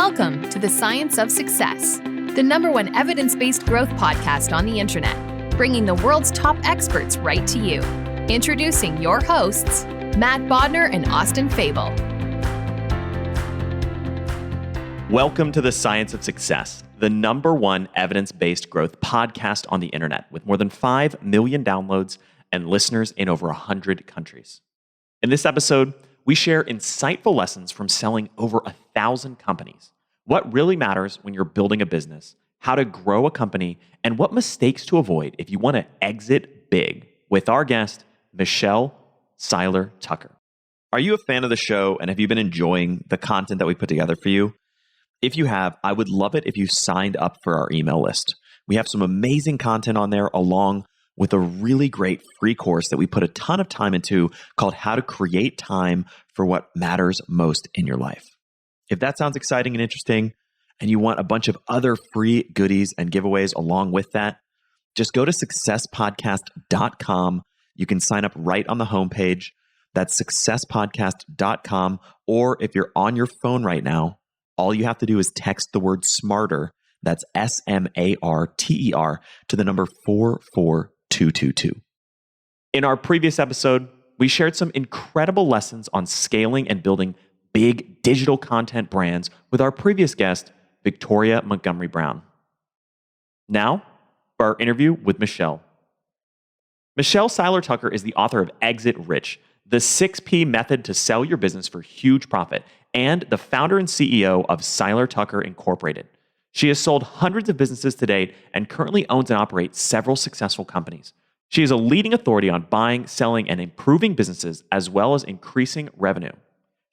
Welcome to the Science of Success, the #1 evidence-based growth podcast on the internet, bringing the world's top experts right to you. Introducing your hosts, Matt Bodner and Austin Fable. Welcome to the Science of Success, the #1 evidence-based growth podcast on the internet with more than 5 million downloads and listeners in over 100 countries. In this episode, we share insightful lessons from selling over 1,000 companies, what really matters when you're building a business, how to grow a company, and what mistakes to avoid if you want to exit big with our guest, Michelle Seiler Tucker. Are you a fan of the show and have you been enjoying the content that we put together for you? If you have, I would love it if you signed up for our email list. We have some amazing content on there along with a really great free course that we put a ton of time into called How to Create Time for What Matters Most in Your Life. If that sounds exciting and interesting, and you want a bunch of other free goodies and giveaways along with that, just go to successpodcast.com. You can sign up right on the homepage. That's successpodcast.com. Or if you're on your phone right now, all you have to do is text the word SMARTER, that's SMARTER, to the number 44222. In our previous episode, we shared some incredible lessons on scaling and building big digital content brands with our previous guest, Victoria Montgomery Brown. Now, for our interview with Michelle. Michelle Seiler Tucker is the author of Exit Rich, the 6P method to sell your business for huge profit, and the founder and CEO of Seiler Tucker Incorporated. She has sold hundreds of businesses to date and currently owns and operates several successful companies. She is a leading authority on buying, selling, and improving businesses, as well as increasing revenue.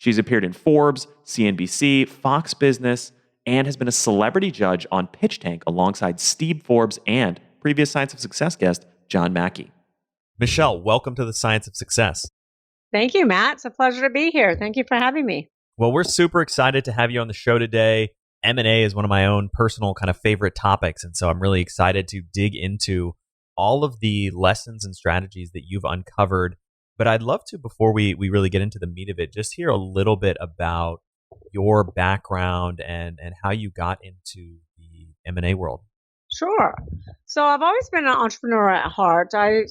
She's appeared in Forbes, CNBC, Fox Business, and has been a celebrity judge on Pitch Tank alongside Steve Forbes and previous Science of Success guest, John Mackey. Michelle, welcome to the Science of Success. Thank you, Matt. It's a pleasure to be here. Thank you for having me. Well, we're super excited to have you on the show today. M&A is one of my own personal kind of favorite topics, and so I'm really excited to dig into all of the lessons and strategies that you've uncovered. But I'd love to, before we really get into the meat of it, just hear a little bit about your background and how you got into the M&A world. Sure. So I've always been an entrepreneur at heart. I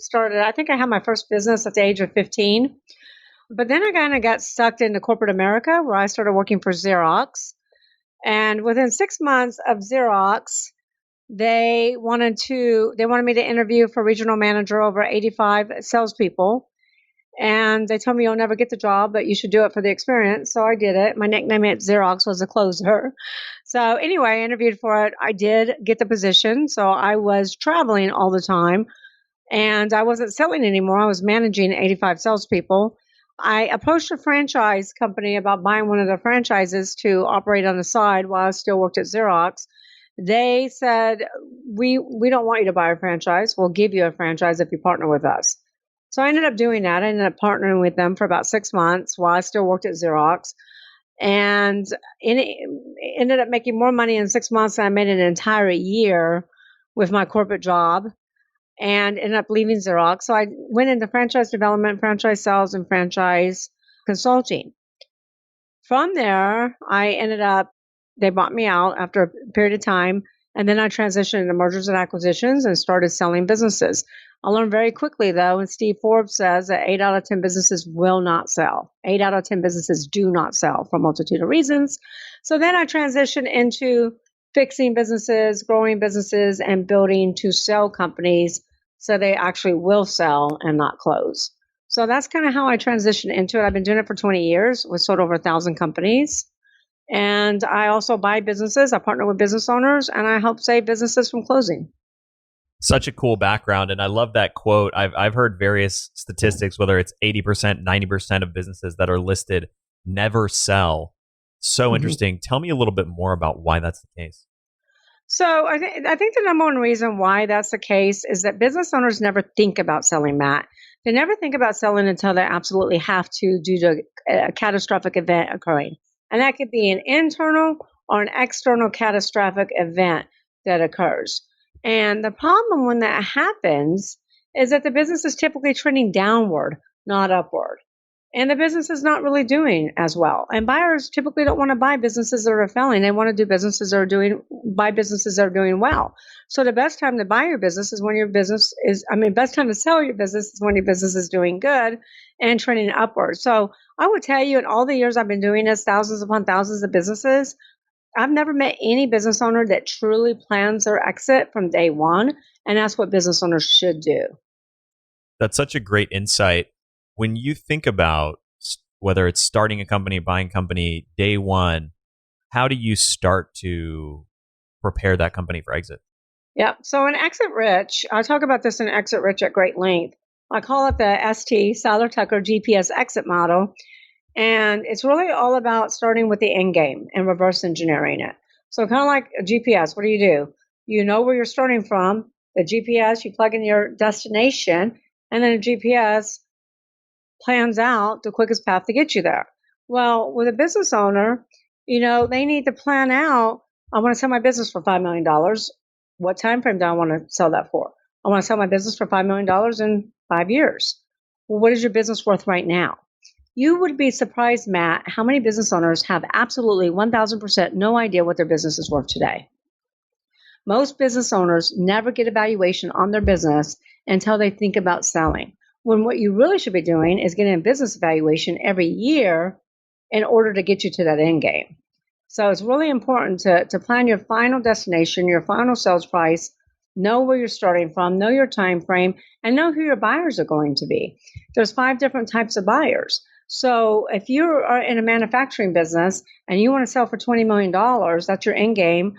think I had my first business at the age of 15. But then I kind of got sucked into corporate America, where I started working for Xerox. And within 6 months of Xerox, they wanted me to interview for regional manager over 85 salespeople. And they told me you'll never get the job, but you should do it for the experience. So I did it. My nickname at Xerox was a closer. So anyway, I interviewed for it. I did get the position. So I was traveling all the time and I wasn't selling anymore. I was managing 85 salespeople. I approached a franchise company about buying one of their franchises to operate on the side while I still worked at Xerox. They said, we don't want you to buy a franchise. We'll give you a franchise if you partner with us. So I ended up doing that. I ended up partnering with them for about 6 months while I still worked at Xerox. And it ended up making more money in 6 months than I made in an entire year with my corporate job, and ended up leaving Xerox. So I went into franchise development, franchise sales, and franchise consulting. From there, they bought me out after a period of time, and then I transitioned into mergers and acquisitions and started selling businesses. I learned very quickly, though, and Steve Forbes says that 8 out of 10 businesses will not sell. 8 out of 10 businesses do not sell for a multitude of reasons. So then I transitioned into fixing businesses, growing businesses, and building to sell companies so they actually will sell and not close. So that's kind of how I transitioned into it. I've been doing it for 20 years. We've sold over 1,000 companies. And I also buy businesses. I partner with business owners, and I help save businesses from closing. Such a cool background. And I love that quote. I've heard various statistics, whether it's 80%, 90% of businesses that are listed never sell. So interesting. Tell me a little bit more about why that's the case. So I think the number one reason why that's the case is that business owners never think about selling, Matt. They never think about selling until they absolutely have to due to a catastrophic event occurring. And that could be an internal or an external catastrophic event that occurs. And the problem when that happens is that the business is typically trending downward, not upward. and the business is not really doing as well. And buyers typically don't want to buy businesses that are failing. They want to buy businesses that are doing well. So the best time to buy your business is when your business is, best time to sell your business is when your business is doing good and trending upward. So I would tell you, in all the years I've been doing this, thousands upon thousands of businesses, I've never met any business owner that truly plans their exit from day one. And that's what business owners should do. That's such a great insight. When you think about whether it's starting a company, buying a company, day one, how do you start to prepare that company for exit? Yeah. So in Exit Rich, I talk about this in Exit Rich at great length. I call it the Seiler Tucker GPS exit model. And it's really all about starting with the end game and reverse engineering it. So kind of like a GPS, what do? You know where you're starting from. The GPS, you plug in your destination, and then a GPS plans out the quickest path to get you there. Well, with a business owner, they need to plan out, I want to sell my business for $5 million. What time frame do I want to sell that for? I want to sell my business for $5 million in 5 years. Well, what is your business worth right now? You would be surprised, Matt, how many business owners have absolutely 1,000% no idea what their business is worth today. Most business owners never get a valuation on their business until they think about selling. When what you really should be doing is getting a business evaluation every year in order to get you to that end game. So it's really important to plan your final destination, your final sales price, know where you're starting from, know your time frame, and know who your buyers are going to be. There's 5 different types of buyers. So if you are in a manufacturing business and you want to sell for $20 million, that's your end game.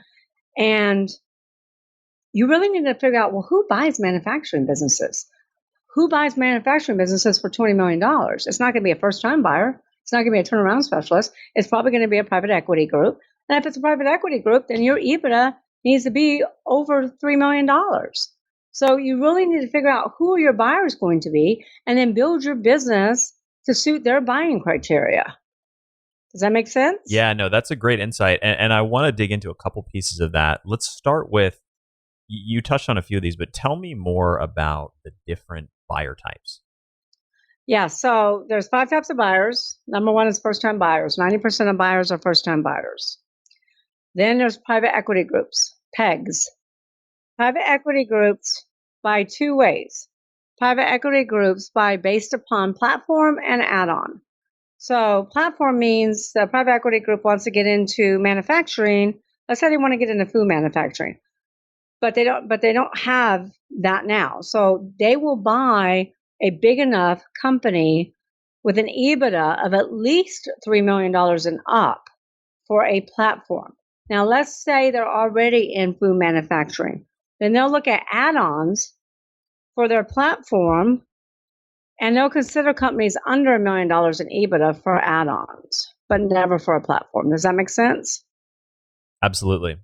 And you really need to figure out, well, who buys manufacturing businesses? Who buys manufacturing businesses for $20 million? It's not going to be a first-time buyer. It's not going to be a turnaround specialist. It's probably going to be a private equity group. And if it's a private equity group, then your EBITDA needs to be over $3 million. So you really need to figure out who are your buyers going to be and then build your business to suit their buying criteria. Does that make sense? Yeah, no, that's a great insight. And I want to dig into a couple pieces of that. Let's start with, you touched on a few of these, but tell me more about the different buyer types. Yeah, so there's 5 types of buyers. Number 1 is first-time buyers. 90% of buyers are first-time buyers. Then there's private equity groups, PEGs. Private equity groups buy 2 ways. Private equity groups buy based upon platform and add-on. So platform means the private equity group wants to get into manufacturing. Let's say they want to get into food manufacturing, but they don't have that now. So they will buy a big enough company with an EBITDA of at least $3 million and up for a platform. Now, let's say they're already in food manufacturing. Then they'll look at add-ons for their platform, and they'll consider companies under $1 million in EBITDA for add-ons, but never for a platform. Does that make sense? Absolutely.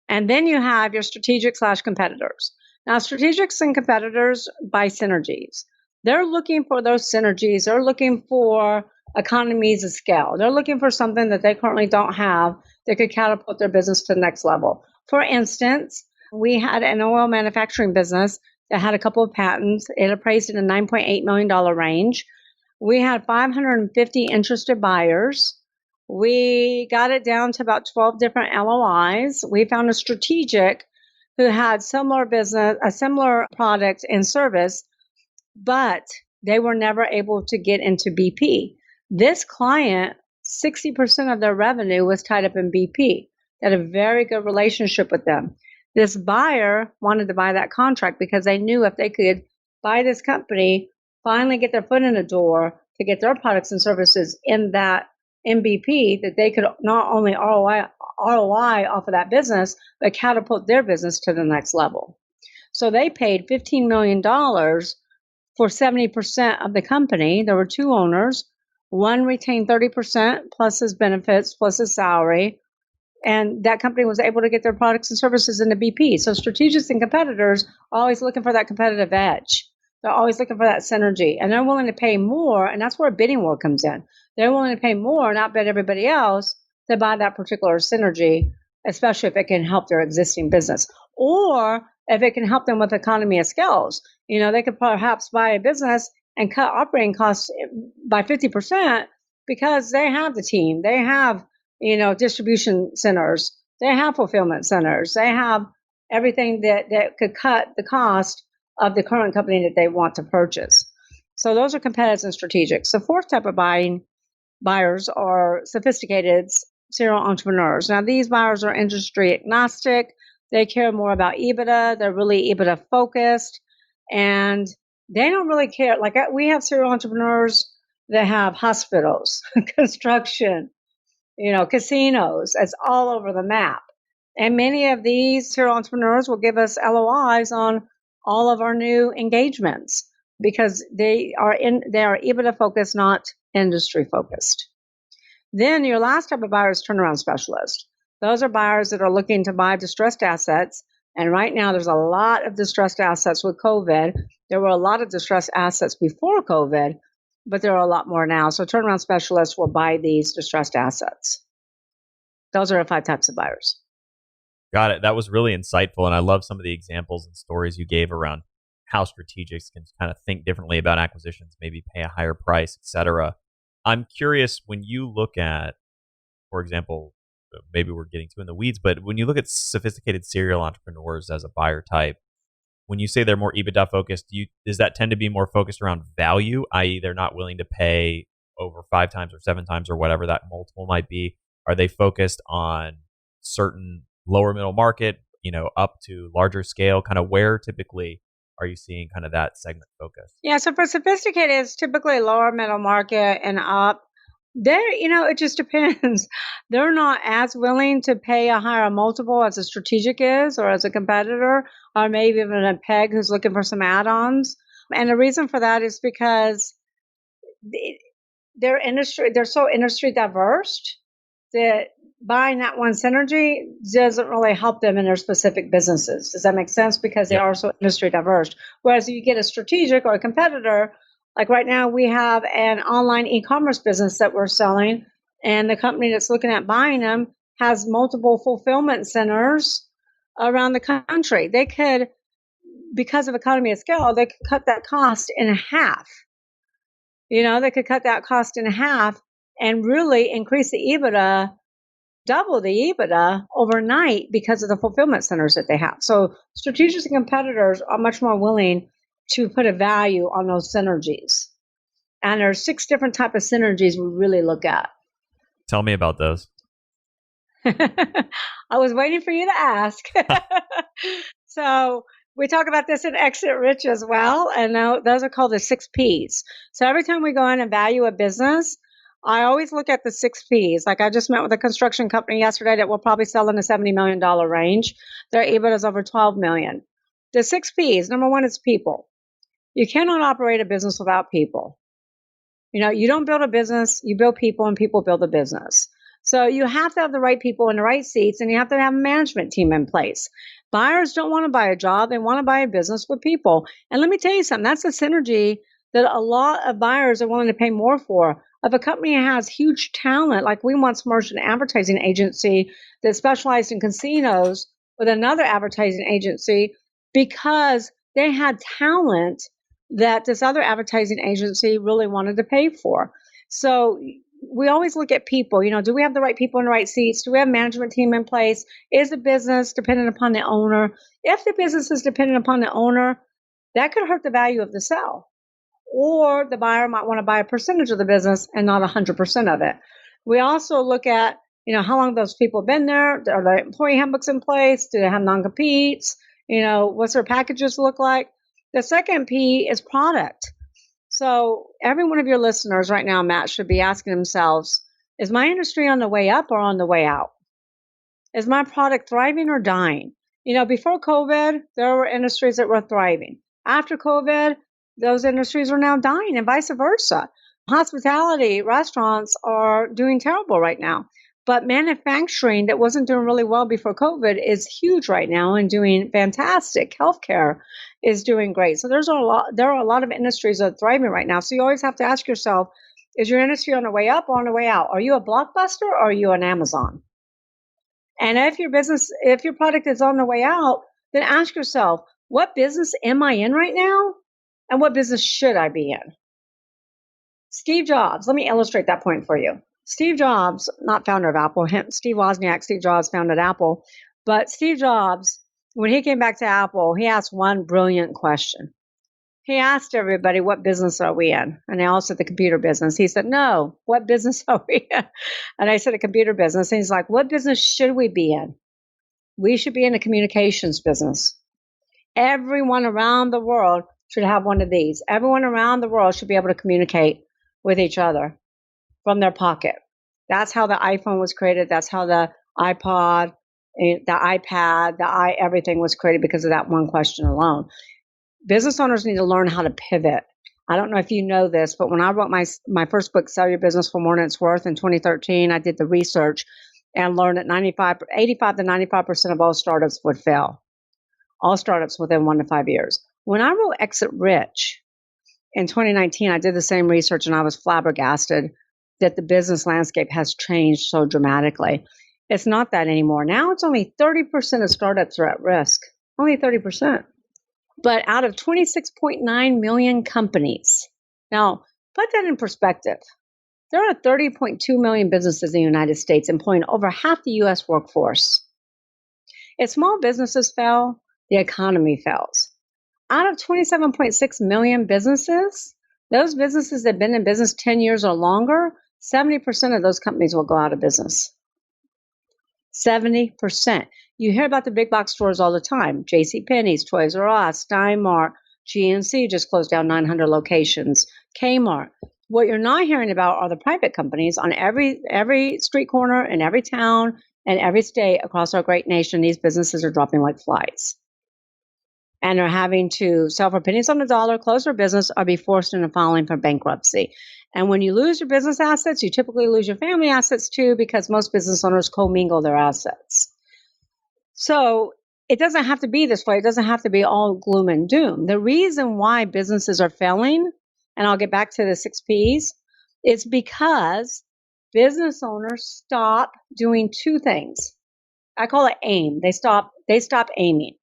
And then you have your strategic/competitors. Now, strategics and competitors buy synergies. They're looking for those synergies. They're looking for economies of scale. They're looking for something that they currently don't have that could catapult their business to the next level. For instance, we had an oil manufacturing business that had a couple of patents. It appraised in a $9.8 million range. We had 550 interested buyers. We got it down to about 12 different LOIs. We found a strategic who had similar business, a similar product and service, but they were never able to get into BP. This client, 60% of their revenue was tied up in BP. They had a very good relationship with them. This buyer wanted to buy that contract because they knew if they could buy this company, finally get their foot in the door to get their products and services in BP, that they could not only ROI off of that business, but catapult their business to the next level. So they paid $15 million for 70% of the company. There were 2 owners. One retained 30% plus his benefits, plus his salary. And that company was able to get their products and services into BP. So strategics and competitors are always looking for that competitive edge. They're always looking for that synergy. And they're willing to pay more. And that's where a bidding war comes in. They're willing to pay more and outbid everybody else to buy that particular synergy, especially if it can help their existing business. Or if it can help them with economy of scales. They could perhaps buy a business and cut operating costs by 50% because they have the team, they have, distribution centers, they have fulfillment centers, they have everything that could cut the cost of the current company that they want to purchase. So those are competitive and strategic. The fourth type of buyers are sophisticated serial entrepreneurs. Now, these buyers are industry agnostic. They care more about EBITDA. They're really EBITDA focused, and they don't really care. Like, we have serial entrepreneurs that have hospitals, construction, casinos. It's all over the map. And many of these serial entrepreneurs will give us LOIs on all of our new engagements because they are EBITDA focused, not industry focused. Then your last type of buyer is turnaround specialists. Those are buyers that are looking to buy distressed assets. And right now there's a lot of distressed assets with COVID. There were a lot of distressed assets before COVID, but there are a lot more now. So turnaround specialists will buy these distressed assets. Those are the 5 types of buyers. Got it. That was really insightful. And I love some of the examples and stories you gave around how strategics can kind of think differently about acquisitions, maybe pay a higher price, et cetera. I'm curious, when you look at, for example, maybe we're getting too in the weeds, but when you look at sophisticated serial entrepreneurs as a buyer type, when you say they're more EBITDA focused, does that tend to be more focused around value, i.e. they're not willing to pay over 5 times or 7 times or whatever that multiple might be? Are they focused on certain lower middle market, up to larger scale? Kind of where typically are you seeing kind of that segment focus? Yeah, so for sophisticated, it's typically lower middle market and up. It just depends. They're not as willing to pay a higher multiple as a strategic is, or as a competitor, or maybe even a PEG who's looking for some add-ons. And the reason for that is because they're so industry diverse that buying that one synergy doesn't really help them in their specific businesses. Does that make sense? Because they are so industry diverse. Whereas if you get a strategic or a competitor, like right now we have an online e-commerce business that we're selling, and the company that's looking at buying them has multiple fulfillment centers around the country. They could, because of economy of scale, they could cut that cost in half. They could cut that cost in half and really increase the EBITDA, double the EBITDA overnight because of the fulfillment centers that they have. So strategics and competitors are much more willing to put a value on those synergies. And there are 6 different types of synergies we really look at. Tell me about those. I was waiting for you to ask. So we talk about this in Exit Rich as well. And those are called the 6 Ps. So every time we go in and value a business, I always look at the 6 Ps. Like, I just met with a construction company yesterday that will probably sell in the $70 million range. Their EBITDA is over $12 million. The 6 Ps, number 1 is people. You cannot operate a business without people. You don't build a business, you build people, and people build a business. So you have to have the right people in the right seats, and you have to have a management team in place. Buyers don't want to buy a job, they want to buy a business with people. And let me tell you something, that's a synergy that a lot of buyers are willing to pay more for. If a company has huge talent, like we once merged an advertising agency that specialized in casinos with another advertising agency because they had talent that this other advertising agency really wanted to pay for. So we always look at people. Do we have the right people in the right seats? Do we have a management team in place? Is the business dependent upon the owner? If the business is dependent upon the owner, that could hurt the value of the sale. Or the buyer might want to buy a percentage of the business and not 100% of it. We also look at, how long those people have been there. Are their employee handbooks in place? Do they have non-competes? What's their packages look like? The second P is product. So every one of your listeners right now, Matt, should be asking themselves, is my industry on the way up or on the way out? Is my product thriving or dying? Before COVID, there were industries that were thriving. After COVID, those industries are now dying, and vice versa. Hospitality, restaurants are doing terrible right now. But manufacturing that wasn't doing really well before COVID is huge right now and doing fantastic. Healthcare is doing great. So there are a lot of industries that are thriving right now. So you always have to ask yourself, is your industry on the way up or on the way out? Are you a Blockbuster or are you an Amazon? And if your product is on the way out, then ask yourself, what business am I in right now? And what business should I be in? Steve Jobs, let me illustrate that point for you. Steve Jobs, not founder of Apple, Steve Wozniak, Steve Jobs founded Apple. But Steve Jobs, when he came back to Apple, he asked one brilliant question. He asked everybody, what business are we in? And they all said the computer business. He said, no, what business are we in? And I said, a computer business. And he's like, what business should we be in? We should be in a communications business. Everyone around the world should have one of these. Everyone around the world should be able to communicate with each other from their pocket. That's how the iPhone was created. That's how the iPod, the iPad, everything was created because of that one question alone. Business owners need to learn how to pivot. I don't know if you know this, but when I wrote my first book, Sell Your Business for More Than It's Worth, in 2013, I did the research and learned that 85 to 95% of all startups would fail. All startups within 1 to 5 years. When I wrote Exit Rich in 2019, I did the same research and I was flabbergasted that the business landscape has changed so dramatically. It's not that anymore. Now it's only 30% of startups are at risk. Only 30%. But out of 26.9 million companies, now put that in perspective. There are 30.2 million businesses in the United States employing over half the U.S. workforce. If small businesses fail, the economy fails. Out of 27.6 million businesses, those businesses that have been in business 10 years or longer, 70% of those companies will go out of business. 70%. You hear about the big box stores all the time. JCPenney's, Toys R Us, Stein Mart, GNC just closed down 900 locations, Kmart. What you're not hearing about are the private companies on every street corner in every town and every state across our great nation. These businesses are dropping like flies. And are having to sell for pennies on the dollar, close their business, or be forced into filing for bankruptcy. And when you lose your business assets, you typically lose your family assets too, because most business owners commingle their assets. So it doesn't have to be this way. It doesn't have to be all gloom and doom. The reason why businesses are failing, and I'll get back to the 6 Ps, is because business owners stop doing 2 things. I call it aim. They stop aiming.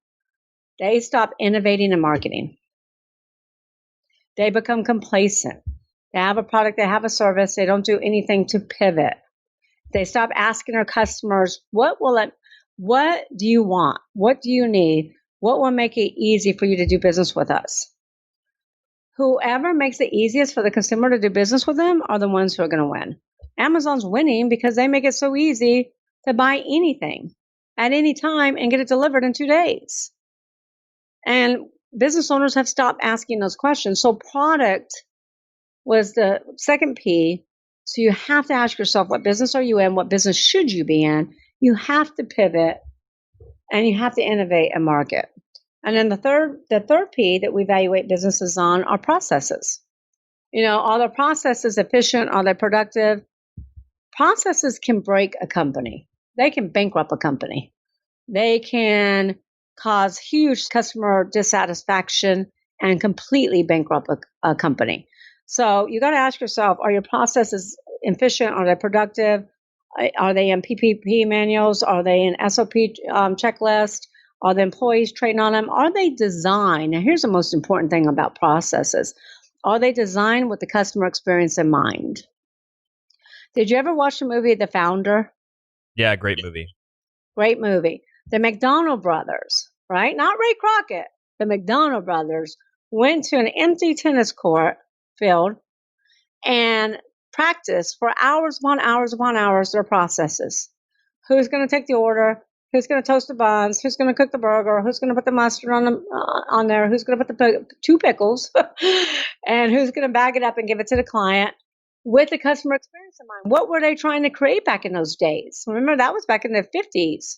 They stop innovating and marketing. They become complacent. They have a product, they have a service, they don't do anything to pivot. They stop asking their customers, what do you want? What do you need? What will make it easy for you to do business with us? Whoever makes it easiest for the consumer to do business with them are the ones who are going to win. Amazon's winning because they make it so easy to buy anything at any time and get it delivered in 2 days. And business owners have stopped asking those questions. So product was the second P. So you have to ask yourself, what business are you in? What business should you be in? You have to pivot and you have to innovate and market. And then the third P that we evaluate businesses on are processes. Are the processes efficient? Are they productive? Processes can break a company. They can bankrupt a company. They can cause huge customer dissatisfaction and completely bankrupt a company. So you got to ask yourself, are your processes efficient? Are they productive? Are they in PPP manuals? Are they in SOP checklist? Are the employees trained on them? Are they designed? Now, here's the most important thing about processes. Are they designed with the customer experience in mind? Did you ever watch the movie The Founder? Yeah, great movie. Great movie. The McDonald Brothers, right? Not Ray Crockett. The McDonald Brothers went to an empty tennis court field and practiced for hours upon hours their processes. Who's going to take the order? Who's going to toast the buns? Who's going to cook the burger? Who's going to put the mustard on there? Who's going to put the 2 pickles? And who's going to bag it up and give it to the client with the customer experience in mind? What were they trying to create back in those days? Remember, that was back in the 50s.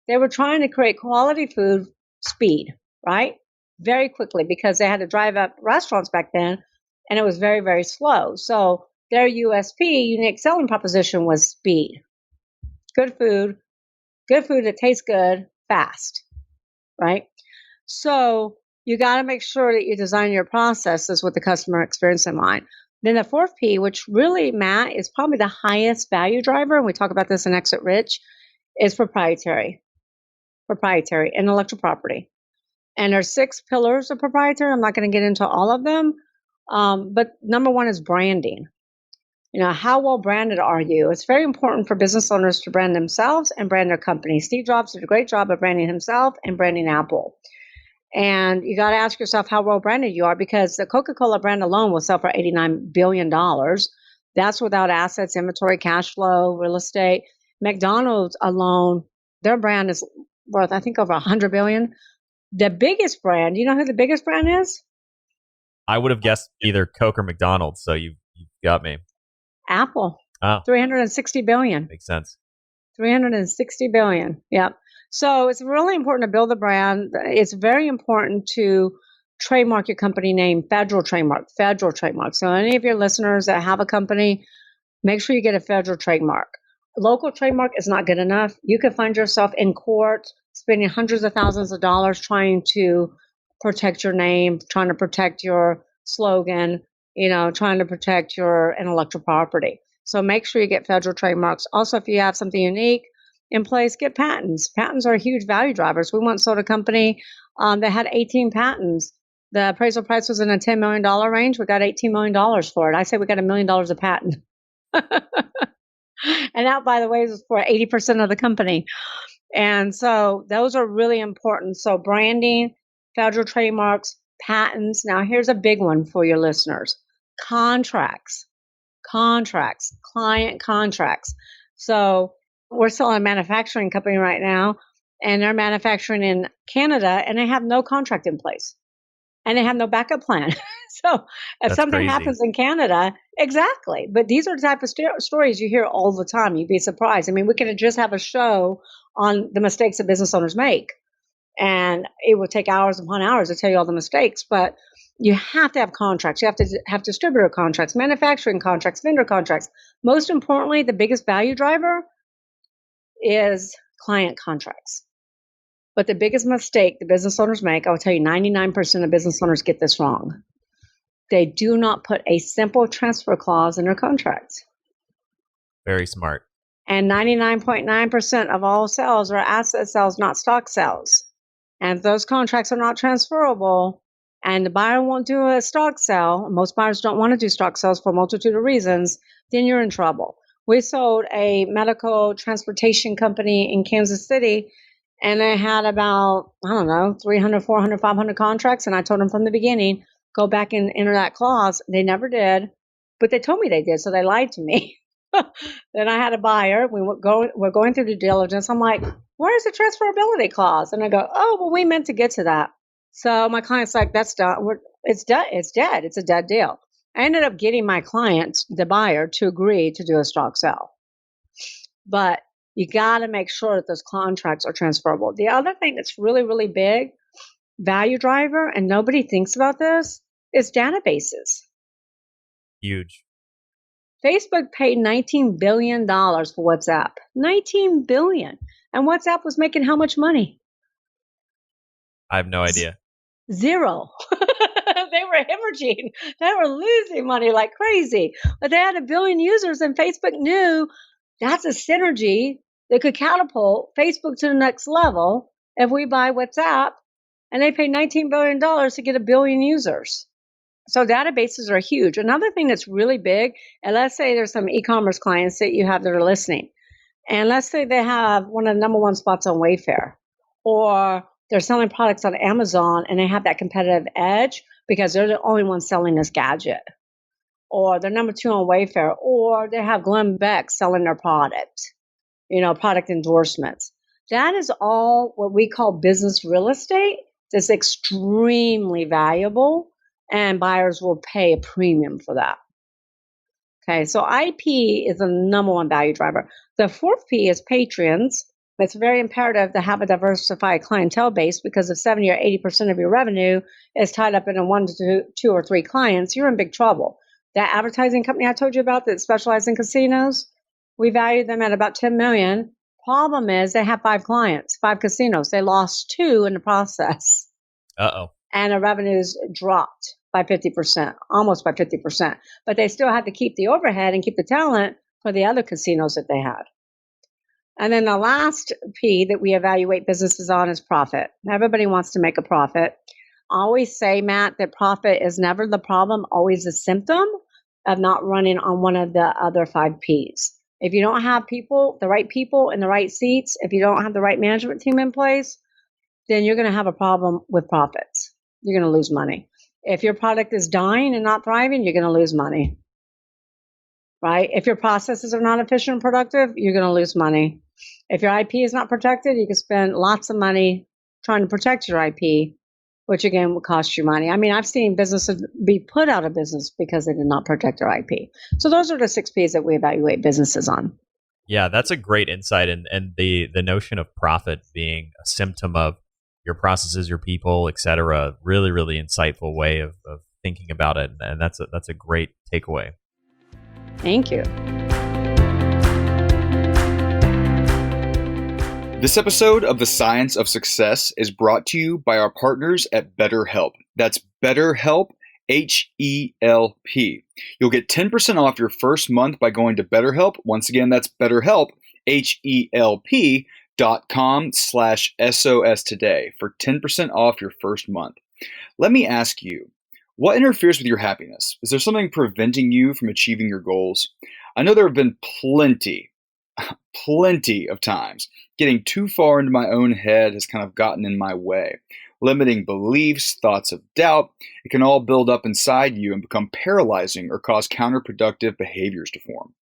They were trying to create quality food, speed, right? Very quickly, because they had to drive up restaurants back then, and it was very, very slow. So their USP, unique selling proposition, was speed. Good food that tastes good, fast, right? So you got to make sure that you design your processes with the customer experience in mind. Then the 4th P, which really, Matt, is probably the highest value driver, and we talk about this in Exit Rich, is proprietary, intellectual property. And there's 6 pillars of proprietary. I'm not going to get into all of them. But number 1 is branding. How well branded are you? It's very important for business owners to brand themselves and brand their company. Steve Jobs did a great job of branding himself and branding Apple. And you got to ask yourself how well branded you are, because the Coca-Cola brand alone will sell for $89 billion. That's without assets, inventory, cash flow, real estate. McDonald's alone, their brand is worth, I think, over $100 billion. The biggest brand, you know who the biggest brand is? I would have guessed either Coke or McDonald's, so you've got me. Apple. Oh, 360 billion. makes sense. 360 billion. Yep. So it's really important to build a brand. It's very important to trademark your company name, federal trademark. So any of your listeners that have a company, make sure you get a federal trademark. Local trademark is not good enough. You could find yourself in court spending hundreds of thousands of dollars trying to protect your name, trying to protect your slogan, trying to protect your intellectual property. So make sure you get federal trademarks. Also, if you have something unique in place, get patents. Patents are huge value drivers. We once sold a company that had 18 patents. The appraisal price was in a $10 million range. We got $18 million for it. I say we got $1 million a patent. And that, by the way, is for 80% of the company. And so those are really important. So branding, federal trademarks, patents. Now, here's a big one for your listeners. Contracts, client contracts. So we're selling a manufacturing company right now, and they're manufacturing in Canada, and they have no contract in place, and they have no backup plan. So if That's something crazy. happens in Canada, exactly. But these are the type of stories you hear all the time. You'd be surprised. I mean, we could just have a show on the mistakes that business owners make, and it would take hours upon hours to tell you all the mistakes. But you have to have contracts. You have to have distributor contracts, manufacturing contracts, vendor contracts. Most importantly, the biggest value driver is client contracts. But the biggest mistake the business owners make, I will tell you, 99% of business owners get this wrong. They do not put a simple transfer clause in their contracts. Very smart. And 99.9% of all sales are asset sales, not stock sales. And if those contracts are not transferable and the buyer won't do a stock sale, most buyers don't want to do stock sales for a multitude of reasons, then you're in trouble. We sold a medical transportation company in Kansas City, and they had about, 300, 400, 500 contracts. And I told them from the beginning, go back and enter that clause. They never did, but they told me they did, so they lied to me. Then I had a buyer. We're going through due diligence. I'm like, where's the transferability clause? And I go, oh, well, we meant to get to that. So my client's like, that's done. It's done. It's dead. It's a dead deal. I ended up getting my client, the buyer, to agree to do a stock sale. But you got to make sure that those contracts are transferable. The other thing that's really, really big value driver, and nobody thinks about this, is databases. Huge. Facebook paid $19 billion for WhatsApp. $19 billion. And WhatsApp was making how much money? I have no idea. Zero. They were hemorrhaging. They were losing money like crazy. But they had 1 billion users, and Facebook knew that's a synergy that could catapult Facebook to the next level if we buy WhatsApp. And they paid $19 billion to get 1 billion users. So databases are huge. Another thing that's really big, and let's say there's some e-commerce clients that you have that are listening. And let's say they have one of the number one spots on Wayfair, or they're selling products on Amazon and they have that competitive edge because they're the only ones selling this gadget. Or they're number 2 on Wayfair, or they have Glenn Beck selling their product, product endorsements. That is all what we call business real estate. That's extremely valuable, and buyers will pay a premium for that. Okay, so IP is the number one value driver. The fourth P is patrons. It's very imperative to have a diversified clientele base, because if 70 or 80% of your revenue is tied up in a 1 to 2 or 3 clients, you're in big trouble. That advertising company I told you about that specializes in casinos, we value them at about $10 million. Problem is they have 5 clients, 5 casinos. They lost 2 in the process. Uh-oh. And their revenues dropped by 50%, almost by 50%. But they still had to keep the overhead and keep the talent for the other casinos that they had. And then the last P that we evaluate businesses on is profit. Everybody wants to make a profit. I always say, Matt, that profit is never the problem, always a symptom. of not running on one of the other 5 Ps. If you don't have the right people in the right seats, if you don't have the right management team in place, then you're going to have a problem with profits. You're going to lose money. If your product is dying and not thriving, you're going to lose money, right? If your processes are not efficient and productive, you're going to lose money. If your IP is not protected, you can spend lots of money trying to protect your IP, which again will cost you money. I mean, I've seen businesses be put out of business because they did not protect their IP. So those are the 6 Ps that we evaluate businesses on. Yeah, that's a great insight. And the notion of profit being a symptom of your processes, your people, et cetera, really, really insightful way of thinking about it. And that's a great takeaway. Thank you. This episode of The Science of Success is brought to you by our partners at BetterHelp. That's BetterHelp, H-E-L-P. You'll get 10% off your first month by going to BetterHelp. Once again, that's BetterHelp, HELP.com/SOS today for 10% off your first month. Let me ask you, what interferes with your happiness? Is there something preventing you from achieving your goals? I know there have been plenty of times getting too far into my own head has kind of gotten in my way. Limiting beliefs, thoughts of doubt, it can all build up inside you and become paralyzing or cause counterproductive behaviors to form.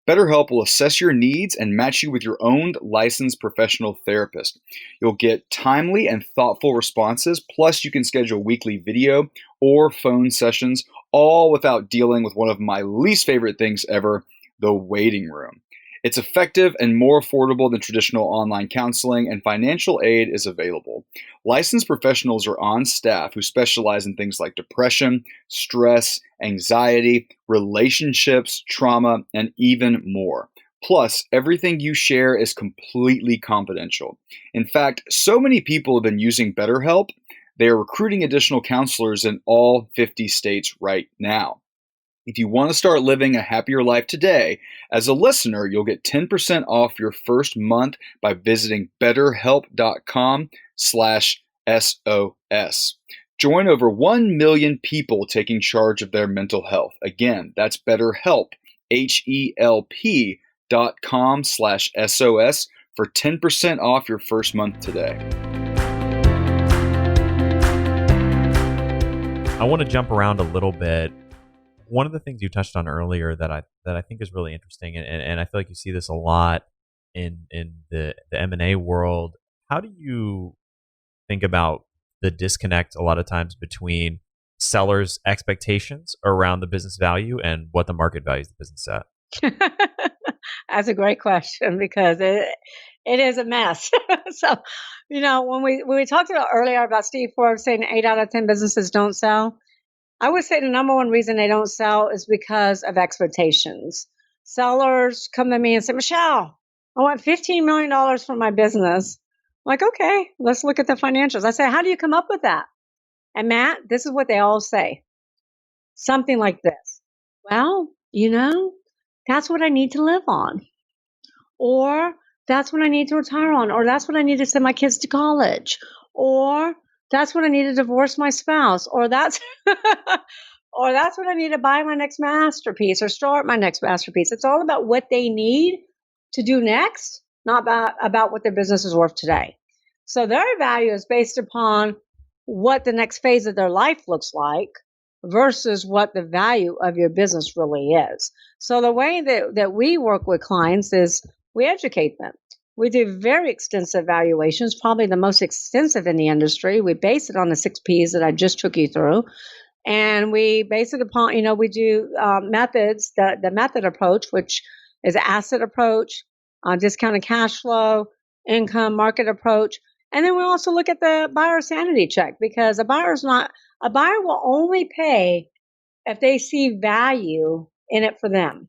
BetterHelp will assess your needs and match you with your own licensed professional therapist. You'll get timely and thoughtful responses, plus you can schedule weekly video or phone sessions, all without dealing with one of my least favorite things ever, the waiting room. It's effective and more affordable than traditional online counseling, and financial aid is available. Licensed professionals are on staff who specialize in things like depression, stress, anxiety, relationships, trauma, and even more. Plus, everything you share is completely confidential. In fact, so many people have been using BetterHelp, they are recruiting additional counselors in all 50 states right now. If you want to start living a happier life today, as a listener, you'll get 10% off your first month by visiting betterhelp.com/SOS. Join over 1 million people taking charge of their mental health. Again, that's BetterHelp, HELP.com/SOS for 10% off your first month today. I want to jump around a little bit. One of the things you touched on earlier that I think is really interesting, and I feel like you see this a lot in the M&A world. How do you think about the disconnect a lot of times between sellers' expectations around the business value and what the market values the business at? That's a great question because it is a mess. So, when we talked about earlier about Steve Forbes saying 8 out of 10 businesses don't sell, I would say the number one reason they don't sell is because of expectations. Sellers come to me and say, Michelle, I want $15 million for my business. I'm like, okay, let's look at the financials. I say, how do you come up with that? And Matt, this is what they all say. Something like this. Well, that's what I need to live on. Or that's what I need to retire on. Or that's what I need to send my kids to college. Or that's what I need to divorce my spouse, or that's or that's what I need to buy my next masterpiece or start my next masterpiece. It's all about what they need to do next, not about what their business is worth today. So their value is based upon what the next phase of their life looks like versus what the value of your business really is. So the way that we work with clients is we educate them. We do very extensive valuations, probably the most extensive in the industry. We base it on the 6 Ps that I just took you through. And we base it upon, we do methods, the method approach, which is asset approach, discounted cash flow, income, market approach. And then we also look at the buyer sanity check, because a buyer will only pay if they see value in it for them.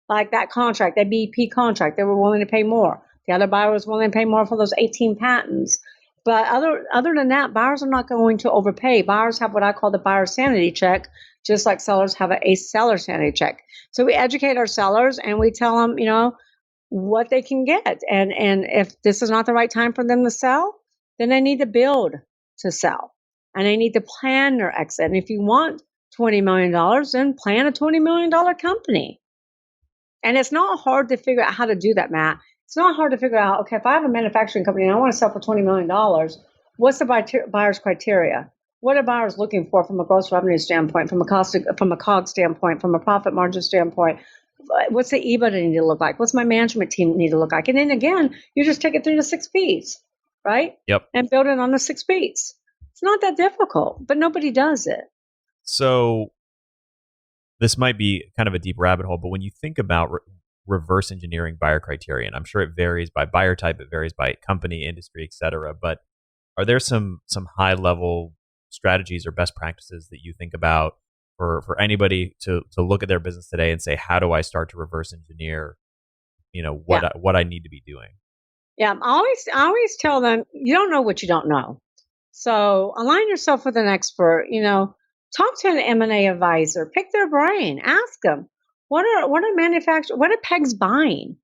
Like that contract, that BP contract, they were willing to pay more. The other buyer was willing to pay more for those 18 patents. But other than that, buyers are not going to overpay. Buyers have what I call the buyer sanity check, just like sellers have a seller sanity check. So we educate our sellers and we tell them, what they can get. And if this is not the right time for them to sell, then they need to build to sell. And they need to plan their exit. And if you want $20 million, then plan a $20 million company. And it's not hard to figure out how to do that, Matt. It's not hard to figure out, okay, if I have a manufacturing company and I want to sell for $20 million, what's the buyer's criteria? What are buyers looking for from a gross revenue standpoint, from a COGS standpoint, from a profit margin standpoint? What's the EBITDA need to look like? What's my management team need to look like? And then again, you just take it through the 6 Ps, right? Yep. And build it on the 6 Ps. It's not that difficult, but nobody does it. So this might be kind of a deep rabbit hole, but when you think about reverse engineering buyer criteria, and I'm sure it varies by buyer type, it varies by company, industry, et cetera, but are there some high level strategies or best practices that you think about for anybody to look at their business today and say, how do I start to reverse engineer, what I need to be doing? Yeah, I always tell them, you don't know what you don't know. So align yourself with an expert. Talk to an M&A advisor. Pick their brain. Ask them, what are PEGs buying?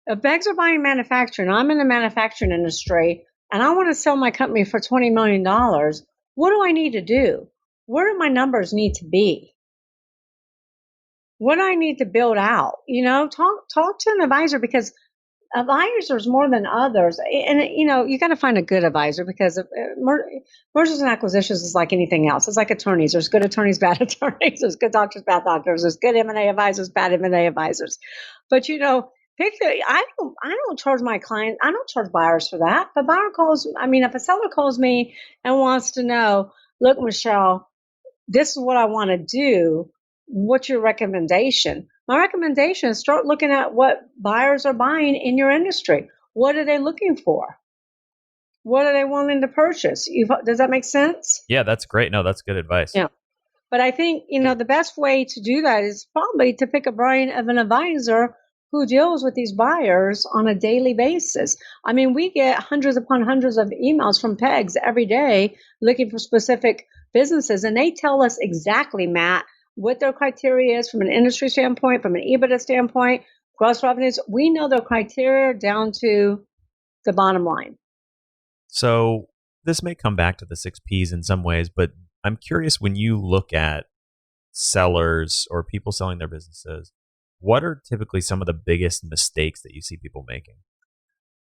If PEGs are buying manufacturing, I'm in the manufacturing industry, and I want to sell my company for $20 million. What do I need to do? Where do my numbers need to be? What do I need to build out? Talk to an advisor, because advisors more than others. And, you got to find a good advisor, because mergers and acquisitions is like anything else. It's like attorneys. There's good attorneys, bad attorneys. There's good doctors, bad doctors. There's good M&A advisors, bad M&A advisors. But, I don't charge my client. I don't charge buyers for that. If a seller calls me and wants to know, look, Michelle, this is what I want to do. What's your recommendation? My recommendation is start looking at what buyers are buying in your industry. What are they looking for? What are they willing to purchase? Does that make sense? Yeah, that's great. No, that's good advice. Yeah. But I think, the best way to do that is probably to pick a brain of an advisor who deals with these buyers on a daily basis. We get hundreds upon hundreds of emails from PEGs every day looking for specific businesses, and they tell us exactly, Matt, what their criteria is from an industry standpoint, from an EBITDA standpoint, gross revenues. We know their criteria down to the bottom line. So this may come back to the 6 Ps in some ways, but I'm curious, when you look at sellers or people selling their businesses, what are typically some of the biggest mistakes that you see people making?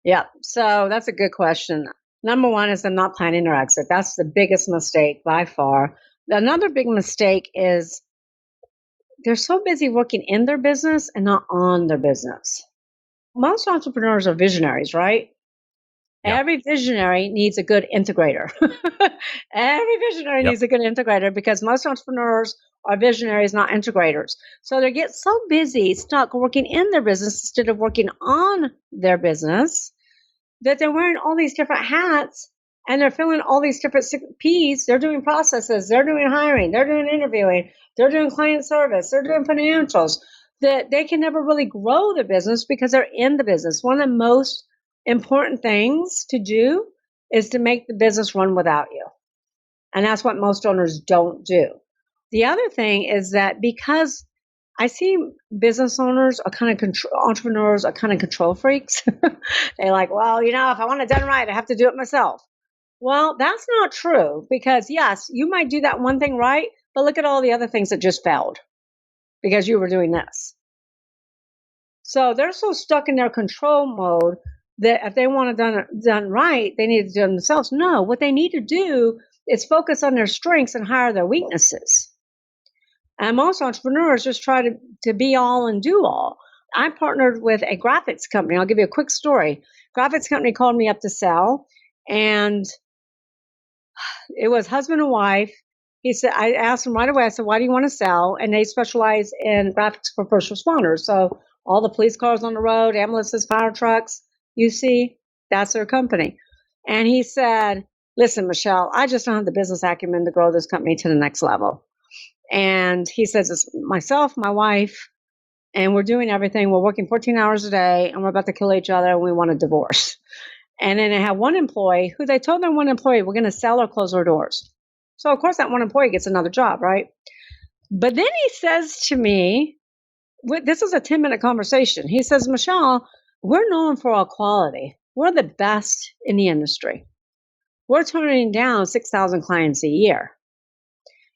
Yeah, so that's a good question. Number one is them not planning their exit. That's the biggest mistake by far. Another big mistake is they're so busy working in their business and not on their business. Most entrepreneurs are visionaries, right? Yeah. Every visionary needs a good integrator. Every visionary needs a good integrator, because most entrepreneurs are visionaries, not integrators. So they get so busy, stuck working in their business instead of working on their business, that they're wearing all these different hats and they're filling all these different Ps. They're doing processes, they're doing hiring, they're doing interviewing, they're doing client service, they're doing financials, that they can never really grow the business because they're in the business. One of the most important things to do is to make the business run without you. And that's what most owners don't do. The other thing is that, because I see business owners are entrepreneurs are kind of control freaks. They're like, well, if I want it done right, I have to do it myself. Well, that's not true, because yes, you might do that one thing right, but look at all the other things that just failed because you were doing this. So they're so stuck in their control mode that if they want it done right, they need to do it themselves. No, what they need to do is focus on their strengths and hire their weaknesses. And most entrepreneurs just try to be all and do all. I partnered with a graphics company. I'll give you a quick story. Graphics company called me up to sell, and it was husband and wife. He said, I asked him right away, I said, why do you want to sell? And they specialize in graphics for first responders. So all the police cars on the road, ambulances, fire trucks, you see, that's their company. And he said, listen, Michelle, I just don't have the business acumen to grow this company to the next level. And he says, it's myself, my wife, and we're doing everything. We're working 14 hours a day, and we're about to kill each other, and we want a divorce. And then they have one employee who they told their one employee, we're going to sell or close our doors. So, of course, that one employee gets another job, right? But then he says to me, this is a 10-minute conversation. He says, Michelle, we're known for our quality. We're the best in the industry. We're turning down 6,000 clients a year.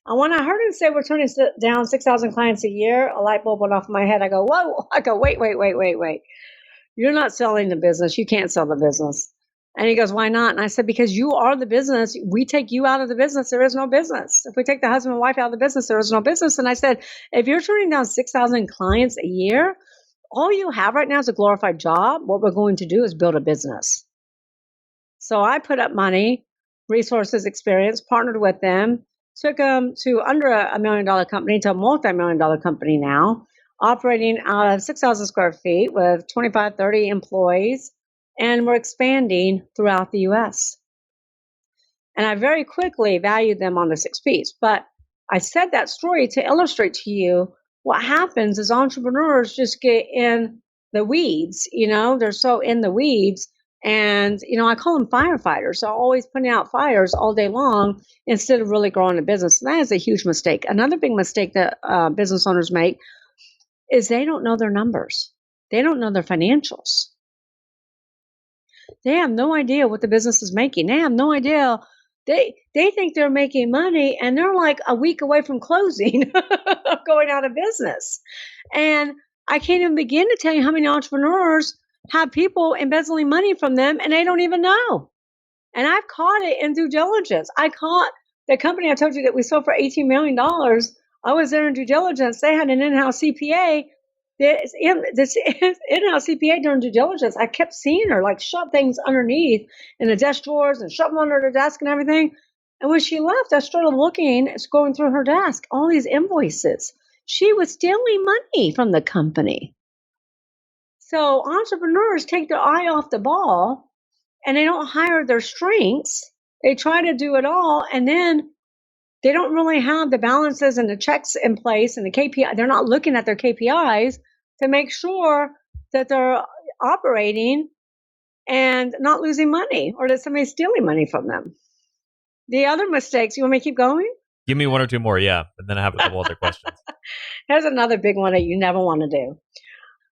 And when I heard him say we're turning down 6,000 clients a year, a light bulb went off in my head. I go, whoa. I go, wait. You're not selling the business. You can't sell the business. And he goes, why not? And I said, because you are the business. We take you out of the business, there is no business. If we take the husband and wife out of the business, there is no business. And I said, if you're turning down 6,000 clients a year, all you have right now is a glorified job. What we're going to do is build a business. So I put up money, resources, experience, partnered with them, took them to under $1 million company to a multi-million-dollar company now, operating out of 6,000 square feet with 25, 30 employees, and we're expanding throughout the U.S. And I very quickly valued them on the 6 Ps. But I said that story to illustrate to you what happens is entrepreneurs just get in the weeds. They're so in the weeds. And, I call them firefighters. So always putting out fires all day long instead of really growing a business. And that is a huge mistake. Another big mistake that business owners make is they don't know their numbers. They don't know their financials. They have no idea what the business is making. They have no idea. They think they're making money and they're like a week away from closing, going out of business. And I can't even begin to tell you how many entrepreneurs have people embezzling money from them and they don't even know. And I've caught it in due diligence. I caught the company I told you that we sold for $18 million. I was there in due diligence. They had an in-house CPA. This in-house CPA during due diligence, I kept seeing her like shove things underneath in the desk drawers and shove them under the desk and everything. And when she left, I started looking, going through her desk, all these invoices. She was stealing money from the company. So entrepreneurs take their eye off the ball and they don't hire their strengths. They try to do it all and then they don't really have the balances and the checks in place and the KPI. They're not looking at their KPIs to make sure that they're operating and not losing money or that somebody's stealing money from them. The other mistakes, you want me to keep going? Give me one or two more, yeah. And then I have a couple other questions. Here's another big one that you never want to do.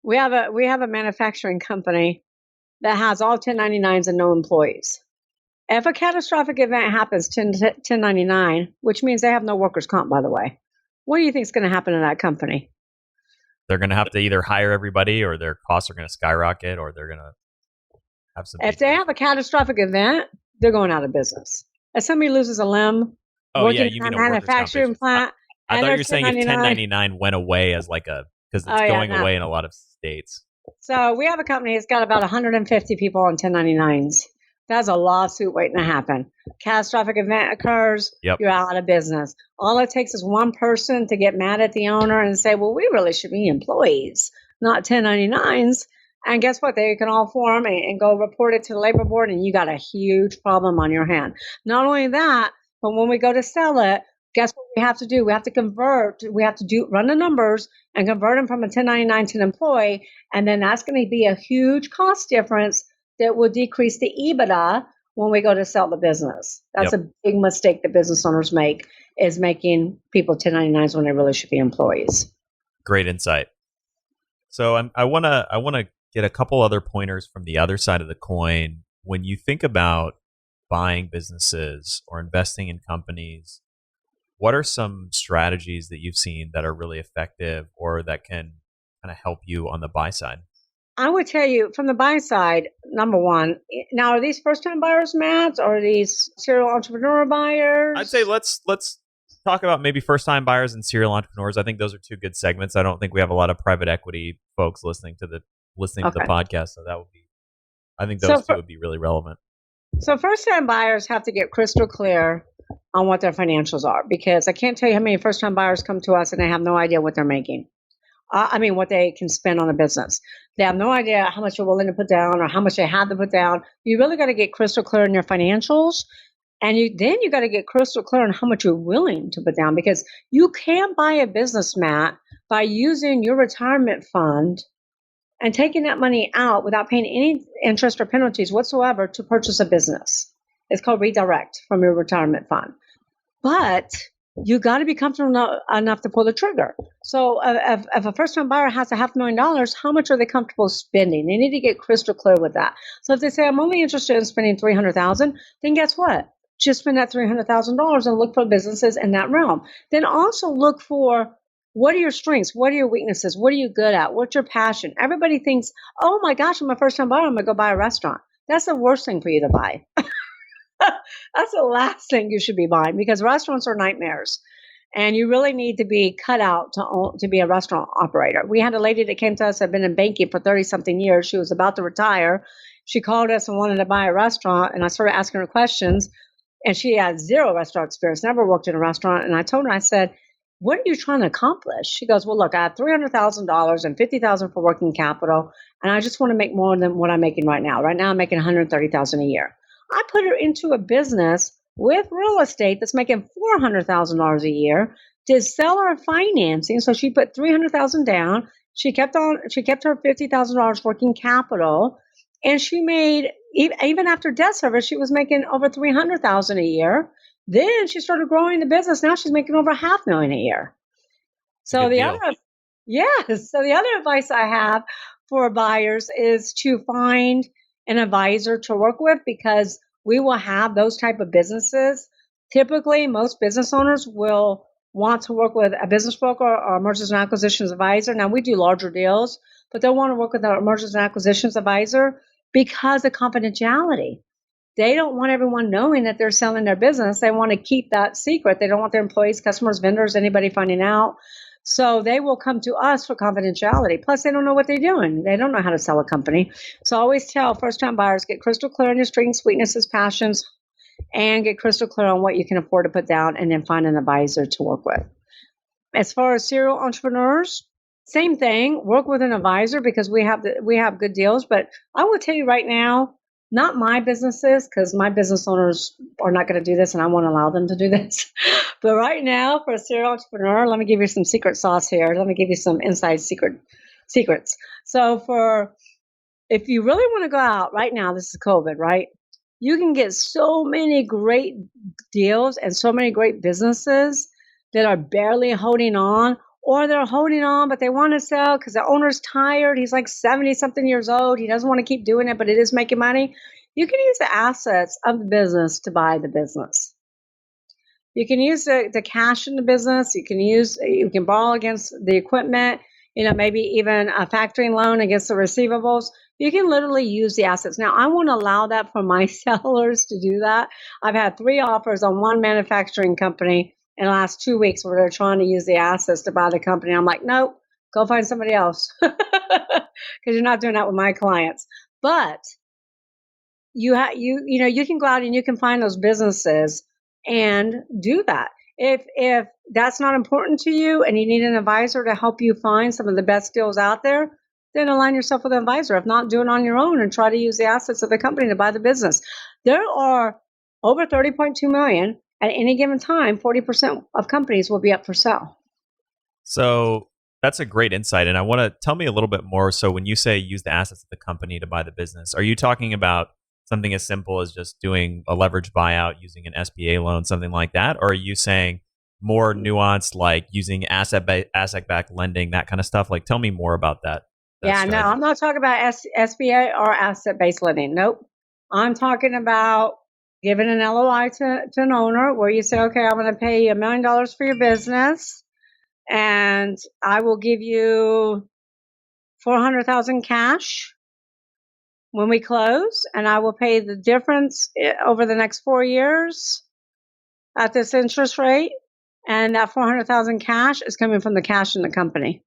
We have a manufacturing company that has all 1099s and no employees. If a catastrophic event happens 1099, which means they have no workers' comp, by the way, what do you think is going to happen in that company? They're going to have to either hire everybody or their costs are going to skyrocket or they're going to have some... If they have a catastrophic event, they're going out of business. If somebody loses a limb, working in a manufacturing plant... I thought you were saying if 1099 went away as because it's going away in a lot of states. So we have a company that's got about 150 people on 1099s. That's a lawsuit waiting to happen. Catastrophic event occurs, You're out of business. All it takes is one person to get mad at the owner and say, well, we really should be employees, not 1099s. And guess what? They can all form and go report it to the labor board, and you got a huge problem on your hand. Not only that, but when we go to sell it, guess what we have to do? We have to convert. We have to run the numbers and convert them from a 1099 to an employee. And then that's going to be a huge cost difference that will decrease the EBITDA when we go to sell the business. That's a big mistake that business owners make, is making people 1099s when they really should be employees. Great insight. So I want to get a couple other pointers from the other side of the coin. When you think about buying businesses or investing in companies, what are some strategies that you've seen that are really effective or that can kind of help you on the buy side? I would tell you from the buy side, number one, now are these first-time buyers, Matt, or are these serial entrepreneur buyers? I'd say let's talk about maybe first-time buyers and serial entrepreneurs. I think those are two good segments. I don't think we have a lot of private equity folks listening to the podcast, so that would be, I think those two would be really relevant. So first-time buyers have to get crystal clear on what their financials are, because I can't tell you how many first-time buyers come to us and they have no idea what they're making. What they can spend on a business. They have no idea how much you're willing to put down or how much they have to put down. You really got to get crystal clear in your financials. And you got to get crystal clear on how much you're willing to put down, because you can't buy a business, Matt, by using your retirement fund and taking that money out without paying any interest or penalties whatsoever to purchase a business. It's called redirect from your retirement fund. But you got to be comfortable enough to pull the trigger. So if a first-time buyer has $500,000, how much are they comfortable spending? They need to get crystal clear with that. So if they say, I'm only interested in spending $300,000, then guess what? just spend that $300,000 and look for businesses in that realm. Then also look for, what are your strengths? What are your weaknesses? What are you good at? What's your passion? Everybody thinks, oh my gosh, I'm a first time buyer, I'm going to go buy a restaurant. That's the worst thing for you to buy. That's the last thing you should be buying, because restaurants are nightmares. And you really need to be cut out to be a restaurant operator. We had a lady that came to us, had been in banking for 30 something years. She was about to retire. She called us and wanted to buy a restaurant. And I started asking her questions, and she had zero restaurant experience, never worked in a restaurant. And I told her, I said, what are you trying to accomplish? She goes, well, look, I have $300,000 and $50,000 for working capital. And I just want to make more than what I'm making right now. Right now, I'm making $130,000 a year. I put her into a business with real estate that's making $400,000 a year, to sell her financing. So she put $300,000 down. She kept her $50,000 working capital, and she made, even after debt service, she was making over $300,000 a year. Then she started growing the business. Now she's making over $500,000 a year. So the other advice I have for buyers is to find an advisor to work with, because we will have those type of businesses. Typically, most business owners will want to work with a business broker or a mergers and acquisitions advisor. Now, we do larger deals, but they'll want to work with a mergers and acquisitions advisor because of confidentiality. They don't want everyone knowing that they're selling their business. They want to keep that secret. They don't want their employees, customers, vendors, anybody finding out. So they will come to us for confidentiality. Plus, they don't know what they're doing. They don't know how to sell a company. So I always tell first-time buyers, get crystal clear on your strengths, weaknesses, passions, and get crystal clear on what you can afford to put down, and then find an advisor to work with. As far as serial entrepreneurs, same thing. Work with an advisor, because we have good deals. But I will tell you right now, not my businesses, because my business owners are not going to do this, and I won't allow them to do this. But right now, for a serial entrepreneur, let me give you some secret sauce here. Let me give you some inside secrets. So if you really want to go out right now, this is COVID, right? You can get so many great deals and so many great businesses that are barely holding on, or they're holding on, but they want to sell because the owner's tired. He's like 70-something years old. He doesn't want to keep doing it, but it is making money. You can use the assets of the business to buy the business. You can use the cash in the business. You can borrow against the equipment, maybe even a factoring loan against the receivables. You can literally use the assets. Now, I won't allow that for my sellers to do that. I've had 3 offers on one manufacturing company in the last 2 weeks where they're trying to use the assets to buy the company. I'm like, nope, go find somebody else, because you're not doing that with my clients. But you can go out and you can find those businesses and do that. If that's not important to you and you need an advisor to help you find some of the best deals out there, then align yourself with an advisor. If not, do it on your own and try to use the assets of the company to buy the business. There are over 30.2 million. At any given time, 40% of companies will be up for sale. So that's a great insight. And I want to tell me a little bit more. So when you say use the assets of the company to buy the business, are you talking about something as simple as just doing a leveraged buyout using an SBA loan, something like that? Or are you saying more nuanced, like using asset-backed lending, that kind of stuff? Like, tell me more about that. Yeah, no, I'm not talking about SBA or asset-based lending. Nope. I'm talking about giving an LOI to an owner where you say, okay, I'm going to pay you $1 million for your business, and I will give you $400,000 cash when we close, and I will pay the difference over the next 4 years at this interest rate. And that $400,000 cash is coming from the cash in the company.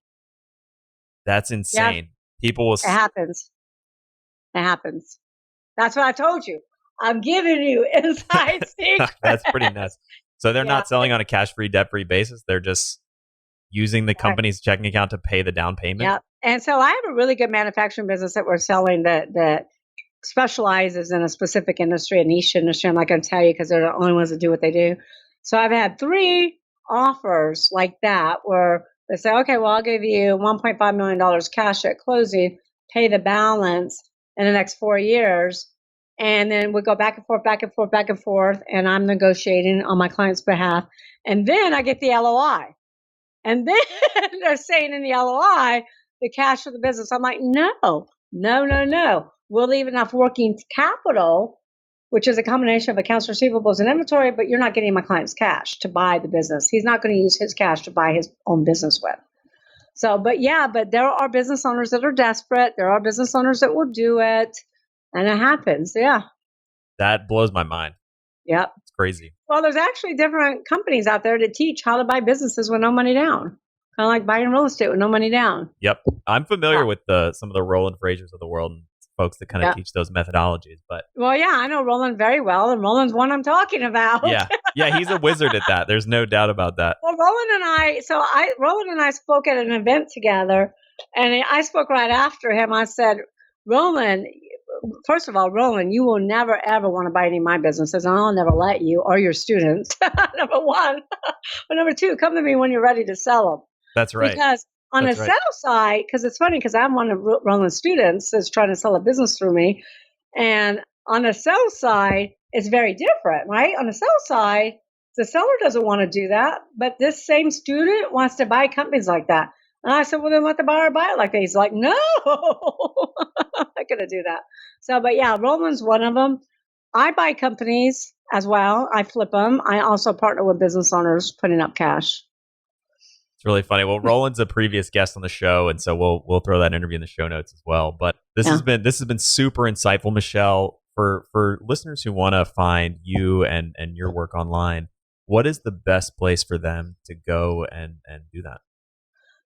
That's insane. Yeah. People will. It happens. That's what I told you. I'm giving you inside secrets. That's pretty nuts. So they're not selling on a cash-free, debt-free basis. They're just using the company's checking account to pay the down payment. Yeah. And so I have a really good manufacturing business that we're selling that specializes in a specific industry, a niche industry. I'm not going to tell you because they're the only ones that do what they do. So I've had 3 offers like that where they say, okay, well, I'll give you $1.5 million cash at closing, pay the balance in the next 4 years. And then we go back and forth, and I'm negotiating on my client's behalf. And then I get the LOI. And then they're saying in the LOI, the cash for the business. I'm like, no. We'll leave enough working capital which is a combination of accounts receivables and inventory, but you're not getting my client's cash to buy the business. He's not going to use his cash to buy his own business with. So, but there are business owners that are desperate. There are business owners that will do it, and it happens. Yeah. That blows my mind. Yep. It's crazy. Well, there's actually different companies out there that teach how to buy businesses with no money down. Kind of like buying real estate with no money down. Yep. I'm familiar with some of the Roland Frasers of the world and folks that kind of teach those methodologies. But I know Roland very well, and Roland's one I'm talking about. Yeah, he's a wizard at that. There's no doubt about that. Well, Roland and I spoke at an event together, and I spoke right after him. I said, Roland, first of all, Roland, you will never, ever want to buy any of my businesses, and I'll never let you or your students, number one. But number two, come to me when you're ready to sell them. That's right. Because on the sales side, because it's funny, because I'm one of Roland's students that's trying to sell a business through me. And on the sales side, it's very different, right? On the sales side, the seller doesn't want to do that, but this same student wants to buy companies like that. And I said, well, then let the buyer buy it like that. He's like, no, I'm not going to do that. So, but yeah, Roland's one of them. I buy companies as well. I flip them. I also partner with business owners putting up cash. It's really funny. Well, Roland's a previous guest on the show, and so we'll throw that interview in the show notes as well. But this has been super insightful, Michelle. For listeners who want to find you and your work online, what is the best place for them to go and do that?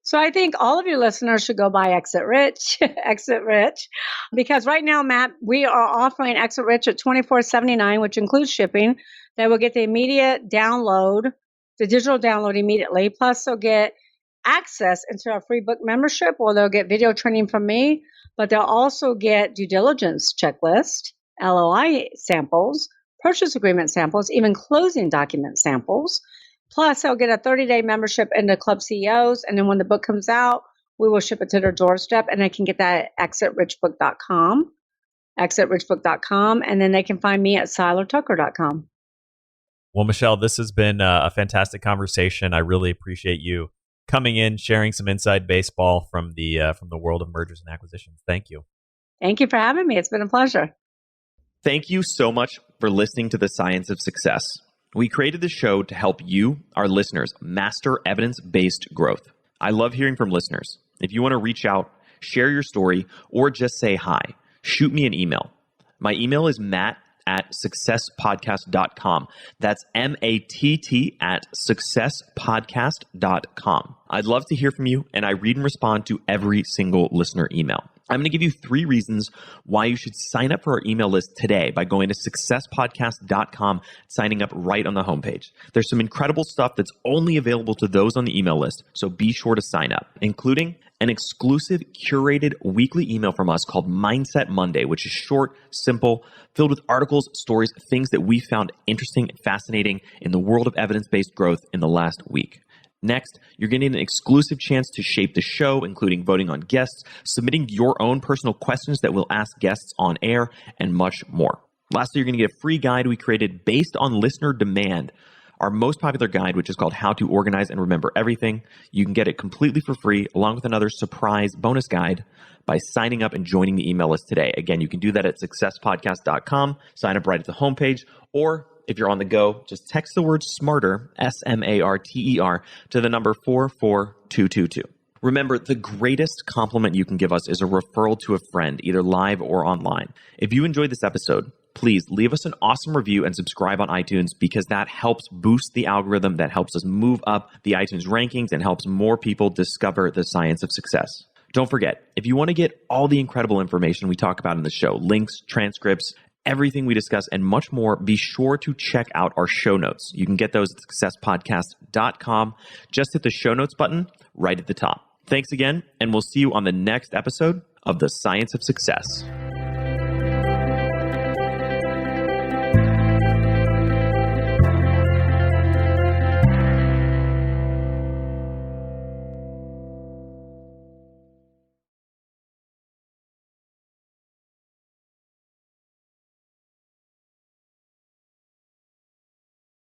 So I think all of your listeners should go buy Exit Rich, Exit Rich, because right now, Matt, we are offering Exit Rich at $24.79, which includes shipping. They will get the immediate download, the digital download immediately. Plus, they'll get access into our free book membership, or they'll get video training from me, but they'll also get due diligence checklist, LOI samples, purchase agreement samples, even closing document samples. Plus, they'll get a 30-day membership into Club CEOs. And then when the book comes out, we will ship it to their doorstep, and they can get that at exitrichbook.com, exitrichbook.com. And then they can find me at seilertucker.com. Well, Michelle, this has been a fantastic conversation. I really appreciate you coming in, sharing some inside baseball from the world of mergers and acquisitions. Thank you. Thank you for having me. It's been a pleasure. Thank you so much for listening to The Science of Success. We created this show to help you, our listeners, master evidence-based growth. I love hearing from listeners. If you want to reach out, share your story, or just say hi, shoot me an email. My email is matt@successpodcast.com. That's matt@successpodcast.com. I'd love to hear from you, and I read and respond to every single listener email. I'm going to give you 3 reasons why you should sign up for our email list today by going to successpodcast.com, signing up right on the homepage. There's some incredible stuff that's only available to those on the email list, so be sure to sign up, including an exclusive curated weekly email from us called Mindset Monday, which is short, simple, filled with articles, stories, things that we found interesting and fascinating in the world of evidence-based growth in the last week. Next, you're getting an exclusive chance to shape the show, including voting on guests, submitting your own personal questions that we'll ask guests on air, and much more. Lastly, you're going to get a free guide we created based on listener demand, our most popular guide, which is called How to Organize and Remember Everything. You can get it completely for free, along with another surprise bonus guide by signing up and joining the email list today. Again, you can do that at successpodcast.com, sign up right at the homepage, or if you're on the go, just text the word SMARTER, SMARTER, to the number 44222. Remember, the greatest compliment you can give us is a referral to a friend, either live or online. If you enjoyed this episode, please leave us an awesome review and subscribe on iTunes, because that helps boost the algorithm, that helps us move up the iTunes rankings and helps more people discover the science of success. Don't forget, if you want to get all the incredible information we talk about in the show, links, transcripts, everything we discuss, and much more, be sure to check out our show notes. You can get those at successpodcast.com. Just hit the show notes button right at the top. Thanks again, and we'll see you on the next episode of The Science of Success.